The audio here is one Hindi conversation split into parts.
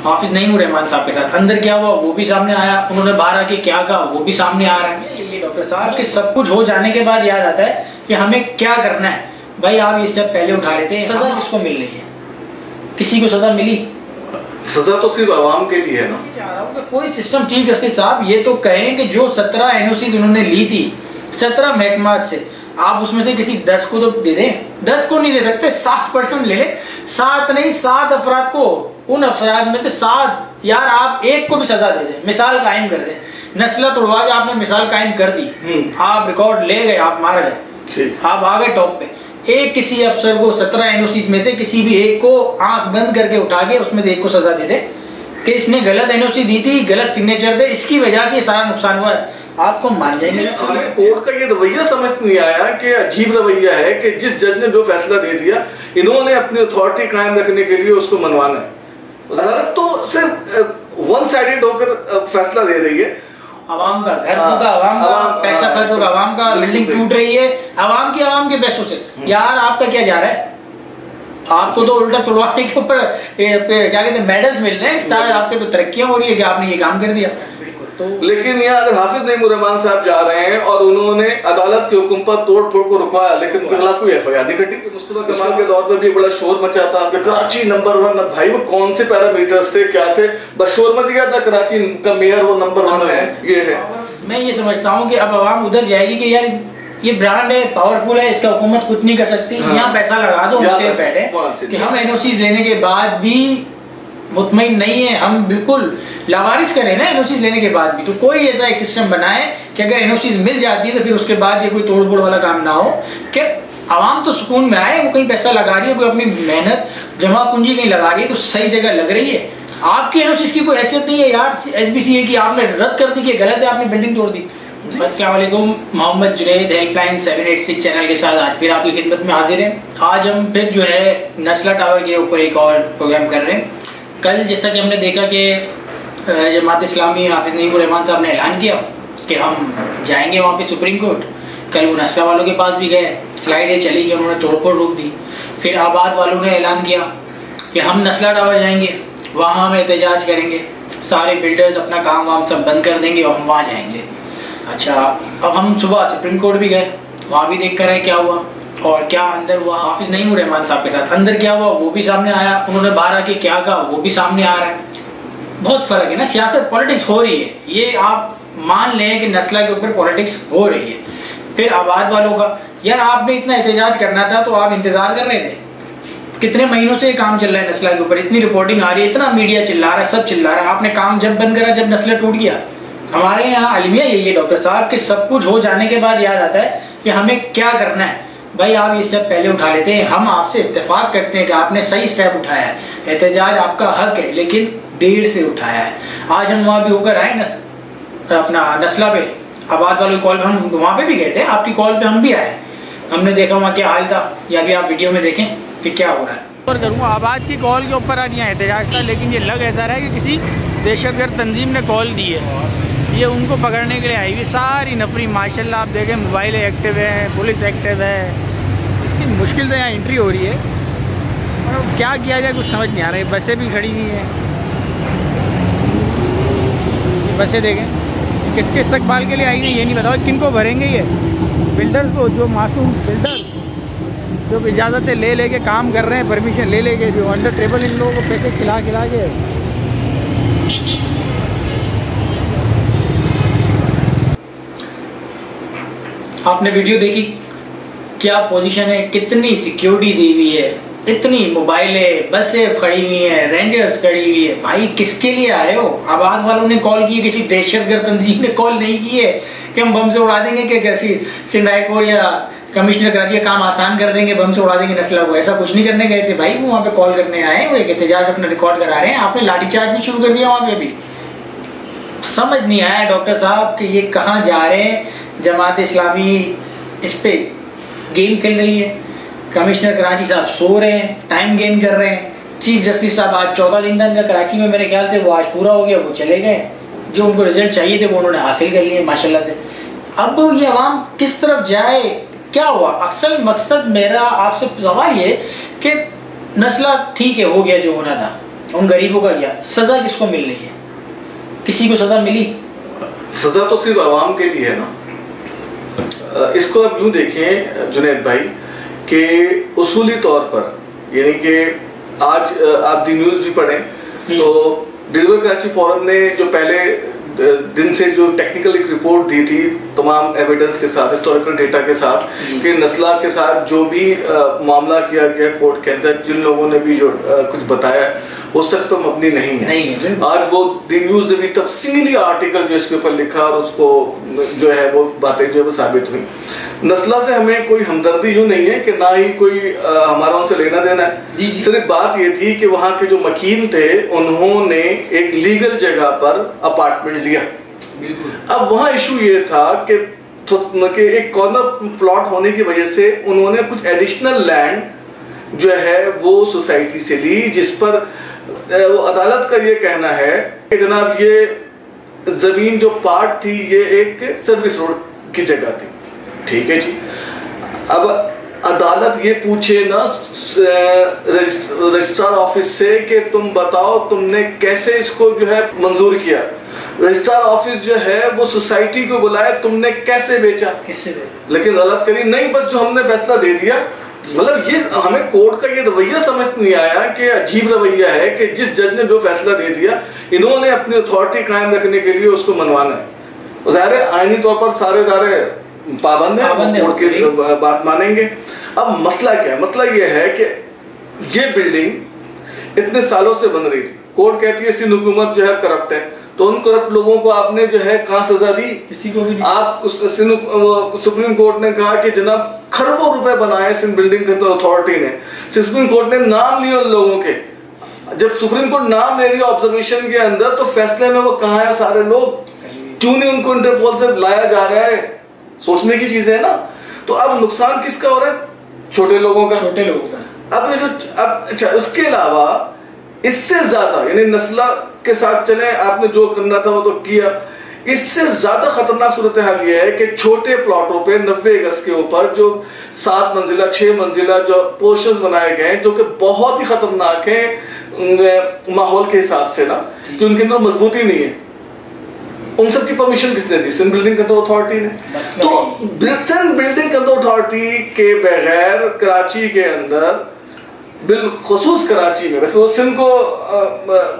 हाफिज नईमुर-रहमान साहब के साथ अंदर क्या हुआ वो भी सामने आया, उन्होंने बाहर आके क्या कहा वो भी सामने आ रहा है। ये डॉक्टर साहब के सब कुछ हो जाने के बाद याद आता है कि हमें क्या करना है। भाई आप ये स्टेप पहले उठा लेते हैं। सजा किसको मिल रही है? किसी को सजा मिली? सजा तो सिर्फ आवाम के लिए है ना। चाह रहा हूँ कि कोई सिस्टम चीफ जस्टिस साहब ये तो कहें कि जो 17 एनओसी उन्होंने ली थी 17 महकमात से, आप उसमें से किसी 10 को तो दे दें। 10 को नहीं दे सकते, 7% ले लें। 7 नहीं 7 अफराद को, उन अफराद में से 7 यार आप एक को भी सजा दे दें, मिसाल कायम कर दें। नस्ल तोड़वा के आपने मिसाल कायम कर दी, आप रिकॉर्ड ले गए, आप मार गए, आप आ गए टॉप पे। एक किसी अफसर को 17 एनओसी में से किसी भी एक को आंख बंद करके उठा के उसमें से एक को सजा दे दे कि इसने गलत एनओसी दी थी, गलत सिग्नेचर दे, इसकी वजह से ये सारा नुकसान हुआ है, आपको मान जाएंगे। हमें कोर्ट का ये रवैया समझ नहीं आया कि अजीब रवैया है कि जिस जज ने जो फैसला दे दिया इन्होंने अपनी अथॉरिटी कायम रखने के लिए उसको मनवाना है। अदालत तो सिर्फ वन साइडेड होकर फैसला दे रही है। आवाम का घर होगा, आवाम का पैसा खर्च होगा, आवाम का बिल्डिंग टूट रही है आवाम के पैसों से। यार आपका क्या जा रहा है? आपको तो उल्टा तोड़वाने के ऊपर क्या कहते हैं मेडल्स मिल रहे हैं, स्टार आपके तो तरक्कियां हो रही है कि आपने ये काम कर दिया। तो लेकिन यहाँ अगर हाफिज नईमुर-रहमान साहब जा रहे हैं और उन्होंने अदालत के हुक्म पर तोड़ फोड़ को रुकवाया लेकिन उनके खिलाफ कोई एफआईआर नहीं कटी। मुस्तफा कमाल के दौर में भी बड़ा शोर मचा था कि कराची नंबर 1। भाई वो कौन से पैरामीटर्स थे, क्या थे? बस शोर मच गया था कराची का मेयर वो नंबर 1 है। ये है, मैं ये समझता हूँ कि अब आवाम उधर जाएगी कि यार ये ब्रांड है, पावरफुल है, इसका हुकूमत कुछ नहीं कर सकती। यहाँ पैसा लगा दो, हमसे बैठे कि हम एनओसी लेने के बाद भी मुतमईन नहीं है, हम बिल्कुल लावारिस करें ना एनओसी लेने के बाद भी। तो कोई ऐसा एक सिस्टम बनाए कि अगर एनओसी मिल जाती है तो फिर उसके बाद ये कोई तोड़ फोड़ वाला काम ना हो, कि आवाम तो सुकून में आए। वो कहीं पैसा लगा रही है, कोई अपनी मेहनत जमा पूंजी कहीं लगा रही है तो सही जगह लग रही है। आपकी एनओसी की कोई हैसियत नहीं है यार एसबीसीए की, आपने रद्द कर दी कि गलत है, आपने बिल्डिंग तोड़ दी। अस्सलाम वालेकुम, मोहम्मद जुनैद हेल्पलाइन 786 चैनल के साथ आज फिर आपकी खिदमत में हाजिर हैं। आज हम फिर जो है नस्ला टावर के ऊपर एक और प्रोग्राम कर रहे हैं। कल जैसा कि हमने देखा कि जमात इस्लामी हाफिज नईमुर-रहमान साहब ने ऐलान किया कि हम जाएंगे वहाँ पे सुप्रीम कोर्ट। कल वो नस्ला वालों के पास भी गए, स्लाइड ये चली कि उन्होंने तोड़फोड़ रोक दी। फिर आबाद वालों ने ऐलान किया कि हम नस्ला टावर जाएंगे, वहाँ हम एहतजाज करेंगे, सारे बिल्डर्स अपना काम वाम सब बंद कर देंगे और हम वहाँ जाएंगे। अच्छा, अब हम सुबह सुप्रीम कोर्ट भी गए, वहाँ भी देख कर आए क्या हुआ और क्या अंदर हुआ। हाफिज नईमुर-रहमान साहब के साथ अंदर क्या हुआ वो भी सामने आया, उन्होंने बाहर आके क्या कहा वो भी सामने आ रहा है। बहुत फर्क है ना, सियासत पॉलिटिक्स हो रही है, ये आप मान लें कि नस्ला के ऊपर पॉलिटिक्स हो रही है। फिर आबाद वालों का, यार आपने इतना एहतजाज करना था तो आप इंतजार कर रहे थे। कितने महीनों से ये काम चल रहा है नस्ला के ऊपर, इतनी रिपोर्टिंग आ रही है, इतना मीडिया चिल्ला रहा है, सब चिल्ला रहा है। आपने काम जब बंद करा जब नस्ला टूट गया। हमारे यहाँ अलमिया यही है डॉक्टर साहब कि सब कुछ हो जाने के बाद याद आता है कि हमें क्या करना है। भाई आप ये स्टेप पहले उठा लेते हैं, हम आपसे इत्तेफाक करते हैं कि आपने सही स्टेप उठाया है, एहतजाज आपका हक है लेकिन देर से उठाया है। आज हम वहाँ भी होकर आए अपना नस्ला पे, आबाद वालों की कॉल पे हम वहाँ पे भी गए थे, आपकी कॉल पे हम भी आए, हमने देखा वहाँ क्या हाल था, या भी आप वीडियो में देखें कि क्या हो रहा है। और करूँगा आबाद की कॉल के ऊपर आज यहाँ एहतजाज था, लेकिन ये लग ऐसा रहा है कि किसी दहशतगर्द तंजीम ने कॉल दी है, ये उनको पकड़ने के लिए आई हुई। सारी नफरी माशाल्लाह आप देखें, मोबाइल एक्टिव है, पुलिस एक्टिव है, इतनी मुश्किल से यहाँ एंट्री हो रही है और क्या किया जाए कुछ समझ नहीं आ रहा है। बसें भी खड़ी हुई हैं, बसें देखें किसके इस्तकबाल के लिए आई हुई ये नहीं बताओ, किनको भरेंगे ये बिल्डर्स को, जो मासूम बिल्डर्स जो इजाज़तें ले लेके काम कर रहे हैं, परमिशन ले लेके, जो अंडर टेबल इन लोगों को पैसे खिला के। आपने वीडियो देखी, क्या पोजीशन है, कितनी सिक्योरिटी दी हुई है, इतनी मोबाइलें, बसें खड़ी हुई हैं, रेंजर्स खड़ी हुई है। भाई किसके लिए आए हो? आबाद वालों ने कॉल की, किसी दहशतगर्द तंजीम ने कॉल नहीं की है कि हम बम से उड़ा देंगे कि कैसी सिंधाईकोट या कमिश्नर कराची का काम आसान कर देंगे, बम से उड़ा देंगे नस्ला को। ऐसा कुछ नहीं करने गए थे भाई, वो वहाँ पे कॉल करने आए, वो एक एहतजाज अपना रिकॉर्ड करा रहे हैं। आपने लाठीचार्ज भी शुरू कर दिया वहाँ पे भी। समझ नहीं आया डॉक्टर साहब कि ये कहाँ जा रहे हैं। जमात इस्लामी इस पे गेम खेल रही है, कमिश्नर कराची साहब सो रहे हैं, टाइम गेन कर रहे हैं। चीफ जस्टिस साहब आज 14 दिन था कराची में, मेरे ख्याल से वो आज पूरा हो गया, वो चले गए। जो उनको रिजल्ट चाहिए थे वो उन्होंने हासिल कर लिए माशाल्लाह से। अब ये अवाम किस तरफ जाए, क्या हुआ? असल मकसद मेरा आपसे सवाल ये कि नस्ला ठीक है, हो गया जो होना था, उन गरीबों का क्या? सजा किसको मिल रही है? किसी को सजा मिली? सजा तो सिर्फ आवाम के लिए है ना। इसको आप यूं देखें जुनैद भाई कि उसूली तौर पर, यानी कि आज आप दी न्यूज भी पढ़ें तो डिलीवर कराची फोरम ने जो पहले दिन से जो टेक्निकल एक रिपोर्ट दी थी तमाम एविडेंस के साथ, हिस्टोरिकल डेटा के साथ, कि नस्ला के साथ जो भी मामला किया गया कोर्ट के अंदर, जिन लोगों ने भी जो कुछ बताया वो सच पर मबनी नहीं है। आज वो दी न्यूज ने भी तफसीली आर्टिकल जो इसके ऊपर लिखा और उसको जो है वो बातें जो है वो साबित हुई। नस्ला से हमें कोई हमदर्दी यूं नहीं है कि ना ही कोई हमारा उनसे लेना देना है। सिर्फ बात ये थी कि वहां के जो वकील थे उन्होंने एक लीगल जगह पर अपार्टमेंट लिया। अब वहां इशू ये था कि एक कॉर्नर प्लॉट होने की वजह से उन्होंने कुछ एडिशनल लैंड जो है वो सोसाइटी से ली, जिस पर वो अदालत का ये कहना है कि जनाब ये जमीन जो पार्ट थी ये एक सर्विस रोड की जगह थी। ठीक है जी। अब अदालत ये पूछे ना रजिस्ट्रार ऑफिस से कि तुम बताओ तुमने कैसे इसको जो है मंजूर किया। रजिस्ट्रार ऑफिस जो है वो सोसाइटी को बुलाए, तुमने कैसे बेचा? लेकिन अदालत करी नहीं, बस जो हमने फैसला दे दिया। मतलब ये हमें कोर्ट का ये रवैया समझ नहीं आया कि अजीब रवैया है कि जिस जज ने जो फैसला दे दिया इन्होंने अपनी अथॉरिटी कायम रखने के लिए उसको मनवाना है। ज़ाहिर है आईनी तौर पर सारे दारे पाबंद है, कोर्ट की बात मानेंगे। अब मसला क्या है? मसला ये है कि ये बिल्डिंग इतने सालों से बन रही थी, कोर्ट कहती है सिंध हुकूमत जो है करप्ट है, तो उन करप्ट लोगों को आपने जो है कहां सजा दी? किसी को भी नहीं। आप सुप्रीम कोर्ट ने कहा कि जनाब खरबों रुपए बनाए सिंध बिल्डिंग अथॉरिटी ने। सुप्रीम कोर्ट ने नाम लिए उन लोगों के। जब सुप्रीम कोर्ट नाम ले रही है ऑब्जर्वेशन के अंदर, तो फैसले में वो कहाँ है सारे लोग? क्यों नहीं उनको इंटरपोल से लाया जा रहा है? सोचने की चीज है ना। तो अब नुकसान किसका हो रहा है? छोटे लोगों का। छोटे लोगों का। अब ये जो अच्छा, उसके अलावा इससे ज्यादा, यानी नस्ला के साथ चले, आपने जो करना था वो तो किया, इससे ज्यादा खतरनाक सूरत हाल ये है कि छोटे प्लॉटों पे 90 गज के ऊपर जो 7 मंजिला 6 मंजिला जो पोर्शंस बनाए गए हैं, जो कि बहुत ही खतरनाक है माहौल के हिसाब से ना, कि उनके अंदर मजबूती नहीं है। उन सब की परमिशन किसने दी? सिंध बिल्डिंग कंट्रोल अथॉरिटी ने। तो सिंध बिल्डिंग कंट्रोल अथॉरिटी के बगैर कराची के अंदर, बिलखुसूस कराची में, वैसे वो सिंध को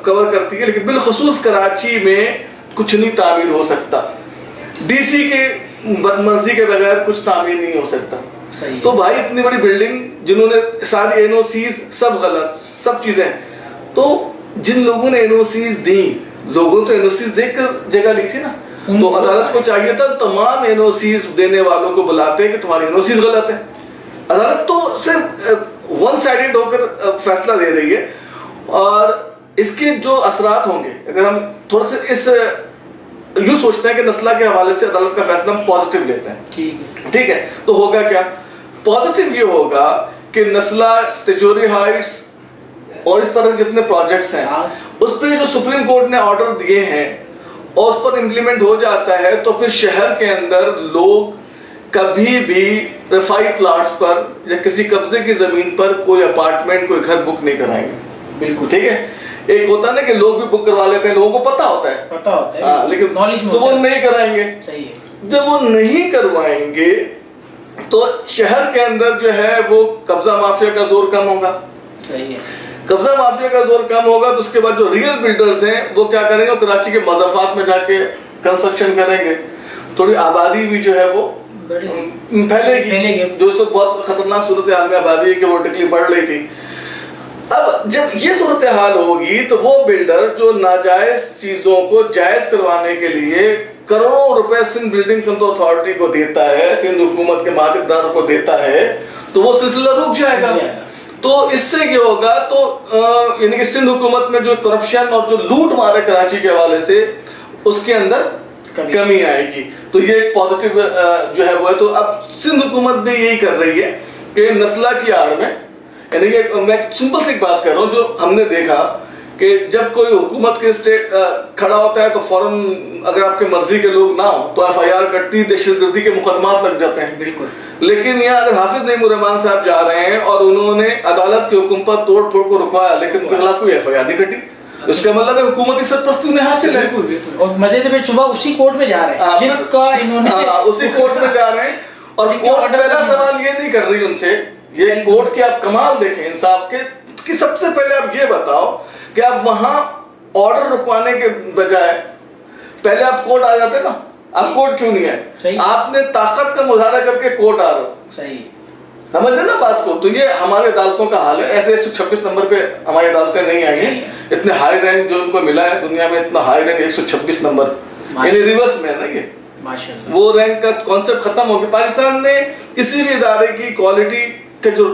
कवर करती है, लेकिन बिलखुसूस कराची में कुछ नहीं तामीर हो सकता। डीसी के मर्जी के बगैर कुछ तामीर नहीं हो सकता। तो भाई इतनी बड़ी बिल्डिंग जिन्होंने सारी एनओसीज सब गलत, सब चीजें, तो जिन लोगों ने एनओसीज दी, लोगों तो एनओसीज देखकर जगह ली थी ना, तो अदालत को चाहिए था तमाम एनओसीज देने वालों को बुलाते कि तुम्हारी एनओसीज गलत है। अदालत तो सिर्फ वन साइडेड होकर फैसला दे रही है, और इसके जो असरात होंगे, अगर हम थोड़ा सा इस यूं सोचते हैं कि नस्ला के हवाले से अदालत का फैसला हम पॉजिटिव लेते हैं, ठीक है, तो होगा क्या? पॉजिटिव ये होगा कि नस्ला, तिजोरी हाइट्स और इस तरह के जितने प्रोजेक्ट्स हैं, उस पर जो सुप्रीम कोर्ट ने ऑर्डर दिए हैं और उस पर इम्प्लीमेंट हो जाता है, तो फिर शहर के अंदर लोग कभी भी रफाई प्लाट्स पर या किसी कब्जे की जमीन पर कोई अपार्टमेंट, कोई घर बुक नहीं कराएंगे। बिल्कुल ठीक है। एक होता है ना कि लोग भी बुक करवा लेते हैं, लोगों को पता होता है, लेकिन तो वो नहीं कराएंगे। सही है। जब वो नहीं करवाएंगे तो शहर के अंदर जो है वो कब्जा माफिया का जोर कम होगा। सही है। कब्जा माफिया का जोर कम होगा तो उसके बाद जो रियल बिल्डर्स हैं वो क्या करेंगे? कराची के मज़ाफात में जाके कंस्ट्रक्शन करेंगे, थोड़ी आबादी भी जो है वो फैलेगी, जो इस बहुत खतरनाक सूरत हाल में आबादी की वर्टिकली बढ़ रही थी। अब जब ये सूरत हाल होगी तो वो बिल्डर जो नाजायज चीजों को जायज करवाने के लिए करोड़ों रुपए सिंध बिल्डिंग कंट्रोल अथॉरिटी को देता है, सिंध हुकूमत के मालिकदारों को देता है, तो वो सिलसिला रुक जाएगा। तो इससे क्या होगा? तो यानी कि सिंध हुकूमत में जो करप्शन और जो लूट मारे कराची के हवाले से, उसके अंदर कमी आएगी। तो ये एक पॉजिटिव जो है वो है। तो अब सिंध हुकूमत भी यही कर रही है कि नस्ला की आड़ में, यानी कि मैं सिंपल सी बात कर रहा हूँ, जो हमने देखा कि जब कोई हुकूमत के स्टेट खड़ा होता है तो फौरन अगर आपके मर्जी के लोग ना हो तो FIR कटती, दहशतगर्दी के मुकदमात लग जाते हैं। बिल्कुल। लेकिन यहाँ अगर हाफिज नईम उर रहमान साहब जा रहे हैं और उन्होंने अदालत के हुक्म पर तोड़ फोड़ को रुकवाया, लेकिन उनके खिलाफ कोई FIR नहीं कटी, उसका मतलब है हुकूमती सरपरस्ती उन्हें हासिल है। और मजे से सुबह उसी कोर्ट में जा रहे हैं जिसका इन्होंने उसी कोर्ट में जा रहे हैं। और कोर्ट पहला सवाल ये नहीं कर रही उनसे, ये कोर्ट के आप कमाल देखें इंसाफ के, कि सबसे पहले आप ये बताओ कि आप वहां ऑर्डर रुकवाने के बजाय पहले आप कोर्ट आ जाते ना, आप कोर्ट क्यों नहीं आए? आपने ताकत का मुजाहरा करके कोर्ट आ रहे हो। सही समझ ना बात को। तो ये हमारे अदालतों का हाल है। ऐसे 126 नंबर पे हमारी अदालतें नहीं आई हैं। इतने हाई रैंक जो उनको मिला है दुनिया में, इतना हाई रैंक 126 नंबर, यानी रिवर्स में है ना ये, वो रैंक का कॉन्सेप्ट खत्म हो गया। पाकिस्तान में किसी भी इदारे की क्वालिटी के जो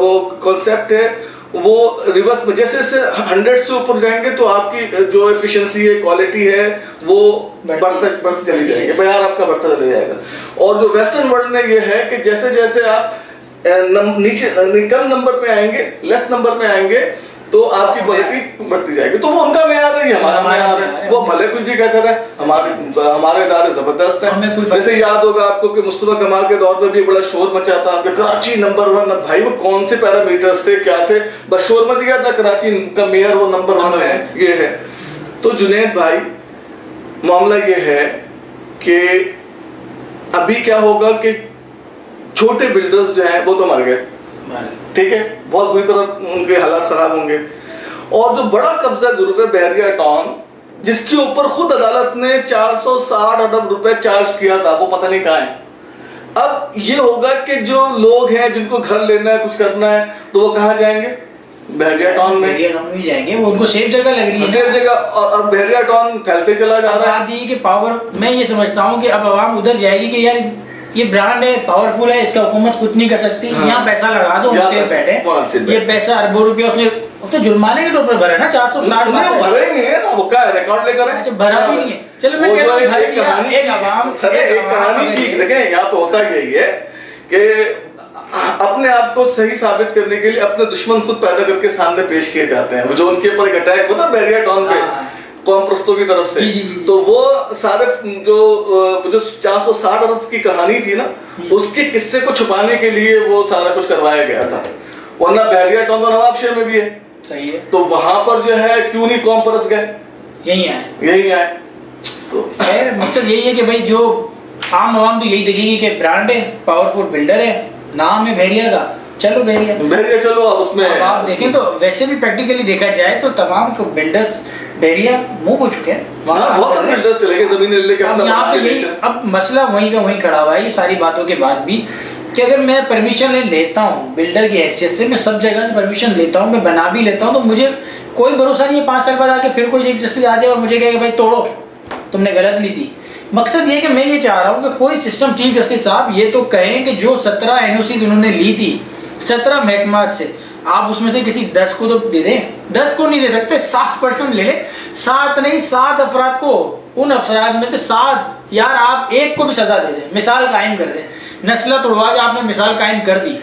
वो कॉन्सेप्ट है वो रिवर्स में, जैसे जैसे 100 से ऊपर जाएंगे तो आपकी जो एफिशिएंसी है, क्वालिटी है, वो बढ़ती चली जाएगी, बयार आपका बढ़ता चला जाएगा। और जो वेस्टर्न वर्ल्ड में ये है कि जैसे जैसे आप नीचे कम नंबर पे आएंगे, लेस नंबर में आएंगे, तो आपकी क्वालिटी बढ़ती जाएगी। तो वो उनका मेयार है, हमारा मेयार है। वो भले कुछ भी कहते थे, हमारे इदारे जबरदस्त हैं। जैसे याद होगा आपको कि मुस्तफा कमाल के दौर में भी बड़ा शोर मचा था कि कराची नंबर 1। भाई वो कौन से पैरामीटर्स थे, क्या थे, बस शोर मच गया था कराची का मेयर वो नंबर 1 है, ये है। तो जुनैद भाई मामला ये है कि अभी क्या होगा कि छोटे बिल्डर्स जो हैं वो तो मर गए, ठीक है, बहुत बुरी तरह उनके हालात खराब होंगे। और जो बड़ा कब्जा ग्रुप है बहरिया टाउन, जिसके ऊपर खुद अदालत ने 460 अरब रुपए चार्ज किया था, वो पता नहीं कहाँ है। अब ये होगा कि जो लोग हैं जिनको घर लेना है, कुछ करना है, तो वो कहाँ जाएंगे? बहरिया टाउन में जाएंगे। वो उनको सेफ जगह लग रही है, सेफ जगह। और बहरिया टाउन फैलते चला जा रहा है। कि पावर, मैं ये समझता हूँ कि अब आवाम उधर जाएगी कि यार ये ब्रांड है, पावरफुल है, इसका हुकूमत कुछ नहीं कर सकती। हाँ। यहाँ पैसा लगा दो, हमसे बैठे। ये पैसा अरबों रुपया उसने तो जुर्माने के तौर पर भरा ना, 460 भरा ही नहीं है ना, वो क्या रिकॉर्ड लेकर है, भरा भी नहीं है। चलो मैं कह रहा हूं एक कहानी की देखें, यहाँ पे होता यही है कि अपने आप को सही साबित करने के लिए अपने दुश्मन खुद पैदा करके सामने पेश किए जाते हैं। जो उनके ऊपर एक अटैक होता है बहरिया टाउन पे कौम प्रस्तों की तरफ से, तो वो सारे जो 460 अरब की कहानी थी ना, उसके किस्से को छुपाने के लिए वो सारा कुछ करवाया गया था। वरना बहरिया टाउन तो नवाबशहर में भी है, सही है। तो वहां पर जो है क्यों नहीं कौम परस गए, यही आए। तो मकसद यही है कि भाई जो आम आवाम तो यही देखेगी कि ब्रांड है, पावरफुल बिल्डर है, नाम है बहरिया का, चलो बहरिया चलो। अब उसमें आप देखें तो वैसे भी प्रैक्टिकली देखा जाए तो तमाम बिल्डर्स बहरिया मूव हो चुके हैं। बहुत बिल्डर्स चले गए जमीन लेके। यहाँ पे यही अब मसला वहीं का वहीं खड़ा हुआ है, ये सारी बातों के बाद भी, कि अगर मैं परमिशन लेता हूँ बिल्डर की हैसियत से, मैं सब जगह से परमिशन लेता हूँ, मैं बना भी लेता हूँ, तो मुझे कोई भरोसा नहीं है 5 साल बाद आके फिर कोई चीफ जस्टिस आ जाए और मुझे कहे भाई तोड़ो, तुमने गलत ली थी। मकसद ये कि मैं ये चाह रहा हूँ कि कोई सिस्टम, चीफ जस्टिस साहब ये तो कहें कि जो 17 NOC उन्होंने ली थी 17 महकमात से, आप उसमें से किसी 10 को तो दे दें। 10 को नहीं दे सकते, 7% ले ले, 7 नहीं 7 अफराद को, उन अफराद में से 7 यार आप एक को भी सजा दे दें, मिसाल कायम कर दें। नस्ल तोड़वा के आपने मिसाल कायम कर दी,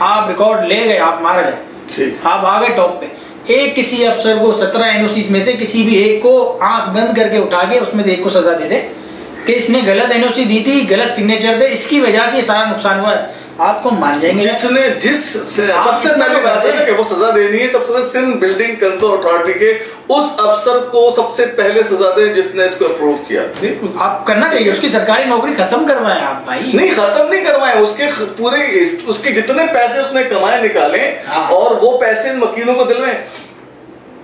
आप रिकॉर्ड ले गए, आप मार गए, आप आ गए टॉप पे। एक किसी अफसर को 17 NOC में से किसी भी एक को आंख बंद करके उठा के उसमें से एक को सजा दे दे कि इसने गलत NOC दी थी, गलत सिग्नेचर दे, इसकी वजह से सारा नुकसान हुआ है, आपको मान जाएंगे। सबसे पहले बात है ना कि वो सजा देनी है, सबसे पहले सिंध बिल्डिंग कंट्रोल अथॉरिटी के उस अफसर को सबसे पहले सजा दे जिसने इसको अप्रूव किया। आप करना चाहिए, उसकी सरकारी नौकरी खत्म करवाएं आप भाई। नहीं, खत्म नहीं करवाएं, उसके पूरे उसके जितने पैसे उसने कमाए निकाले और वो पैसे वकीलों को दिलवाएं।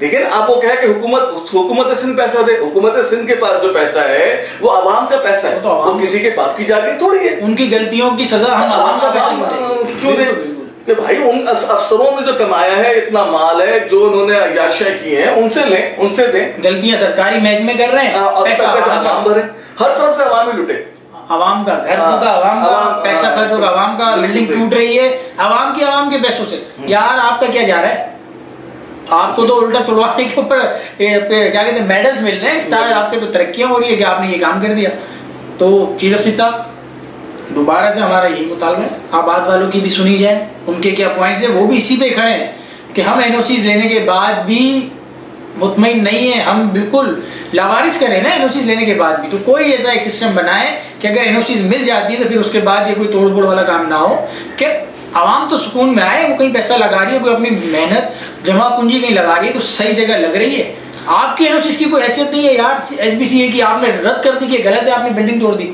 लेकिन आप वो कहे कि हुकूमत सिंध पैसा दे, हुकूमत सिंध के पास जो पैसा है वो आवाम का पैसा है, वो किसी के बाप की जागीर थोड़ी है। उनकी गलतियों की सजा हम आवाम का पैसा क्यों दे भाई? उन अफसरों ने जो कमाया है, इतना माल है, जो उन्होंने अयाशियां की हैं, उनसे लें, उनसे दें। गलतियां सरकारी महकमे कर रहे हैं, पैसा आवाम भरे, हर तरफ से आवाम ही लुटे। आवाम का घर होगा, आवाम का पैसा खर्च होगा, आवाम का बिल्डिंग टूट रही है, आवाम के पैसों से। यार आपका क्या जा रहा है? आपको तो उल्टा तुड़वाने के ऊपर क्या कहते हैं मेडल्स मिल रहे हैं, स्टार, आपके तो तरक्कियां हो रही है कि आपने ये काम कर दिया। तो चीफ जस्टिस साहब दोबारा से हमारा यही मुतालबा है, आबाद वालों की भी सुनी जाए, उनके क्या पॉइंट्स है, वो भी इसी पे खड़े हैं कि हम NOCs लेने के बाद भी मुतमईन नहीं है, हम बिल्कुल लावारिस करें ना एनओसी लेने के बाद भी। तो कोई ऐसा एक सिस्टम बनाए कि अगर एनओसी मिल जाती है तो फिर उसके बाद ये कोई तोड़ फोड़ वाला काम ना हो, कि आवाम तो सुकून में आए। वो कहीं पैसा लगा रही है, कोई अपनी मेहनत जमा पूंजी कहीं लगा रही है तो सही जगह लग रही है। आपकी एनओसी की कोई हैसियत नहीं है यार एसबीसीए की, आपने रद्द कर दी कि गलत है, आपने बिल्डिंग तोड़ दी।